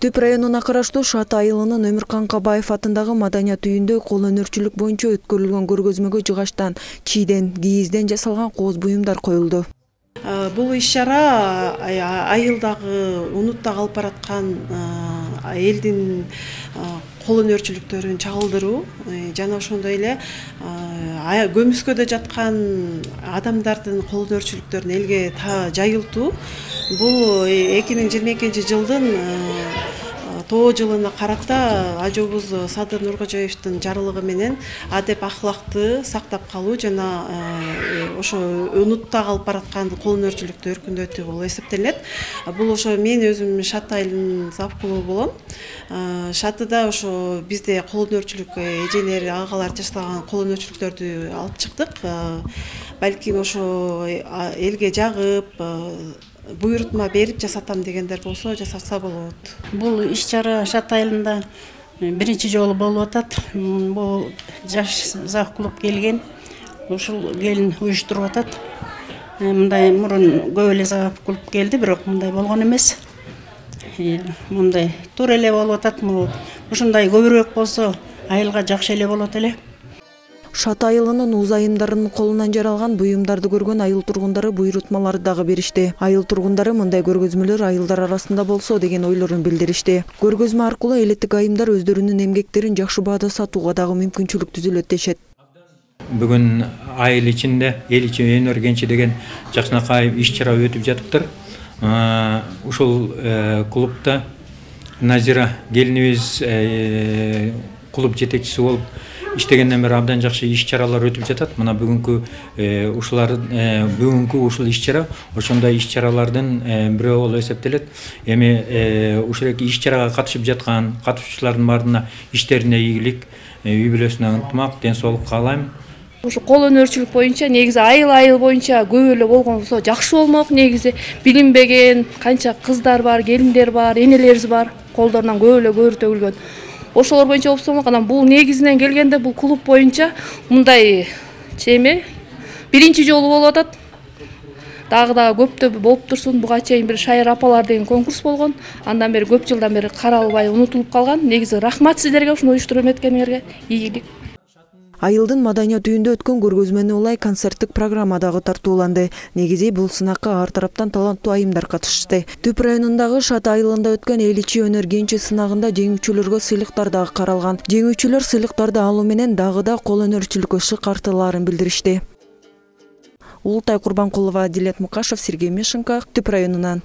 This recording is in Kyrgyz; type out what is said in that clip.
Түп районуна караштуу Шат айылынын Өмүр Канкабаев атындагы маданият үйүндө кол өнөрчүлүк боюнча өткөрүлгөн көргөзмөгө жыгачтан, чийден, кийизден жасалган кооз буюмдар коюлду. Бул иш-чара айылдагы унутта калып бараткан элдин кол өнөрчүлүктөрүн чагылдыруу жана ошондой эле көмүскөдө жаткан адамдардын кол өнөрчүлүктөрүн элге жайылтуу. Бул 2022 жылдын тоо жылына карата ажообуз Садыр Нуркожоевдин жарлыгы менен адеп ахлакты сактап калуу жана ошо унутта калып бараткан кол өнөрчүлүктү өркүндөтүү болуп эсептелет. Бул ошо мен өзүм Шат айылынын завкулу болом. Шатыда ошо бизде кол өнөрчүлүк эжелери, агалар жашаган кол өнөрчүлүктөрдү алып чыктык. Балким ошо элге жагып буйрутма берип жасатам дегендер болсо жасаса болот. Бул иш-чара Шат айылында биринчи жолу болуп атат. Бул жаш зав клуб келген. Ушул келин уюштуруп атат. Мындай мурун көп эле зав клуб келди, бирок мындай болгон эмес. Мындай туура эле болуп атат. Ушундай көбүрөөк болсо айылга жакшы эле болот эле. Шат айылынын уз айымдарынын колунан жаралган буюмдарды көргөн айыл тургундары буйрутмаларды дагы беришти. Айыл тургундары мындай көргөзмөлөр айылдар арасында болсо деген ойлорун билдиришти. Көргөзмө аркылуу элеттик айымдар өздөрүнүн эмгектерин жакшы баада сатууга дагы мүмкүнчүлүк түзүлөт дешет. Бүгүн айыл ичинде эл ичи өнөр кенчи деген жакшынакай иш-чара өтүп жатыптыр. Ушул клубда Назира келинибиз клуб жетекчиси болуп иштегенден бери абдан жакшы иш-чаралар өтүп жатат. Мына бүгүнкү ушул иш-чара ошондой иш-чаралардын бирөө болуп эсептелет. Эми ушул иш-чарага катышып жаткан катышуучулардын баарына иштерине ийгилик, үй бүлөсүнө ынтымак, ден соолук каалайм. Ушу кол өнөрчүлүк боюнча негизи айыл боюнча көп эле болгон болсо жакшы болмок. Негизи билинбеген канча кыздар бар, келиндер бар, энелерибиз бар, колдорунан көп эле көөр төгүлгөн. Ошолор боюнча болсо, анан бул негизинен келгенде бул клуб боюнча мындай биринчи жолу болуп атат. Дагы көптөп болуп турсун. Буга чейин бир Шайыр апалар деген конкурс болгон. Андан бери көп жылдан бери каралбай, унутулуп калган. Негизи рахмат сиздерге ушуну уюштуруп эметкениңерге. Ийгилик. Айылдын маданият үйүндө өткөн көргөзмөнү улай концерттик программа дагы тартууланды. Негизи бул сынакка ар тараптан таланттуу айымдар катышты. Түп районундагы Шат айылында өткөн эл ичи өнөр кенчи сынагында жеңүүчүлөргө сыйлыктар дагы каралган. Жеңүүчүлөр сыйлыктарды алуу менен дагы да кол өнөрчүлүккө шык артылаарын билдиришти. Улутай Курбанкулова, Дилет Мукашев, Сергей Мишенко, Түп районунан.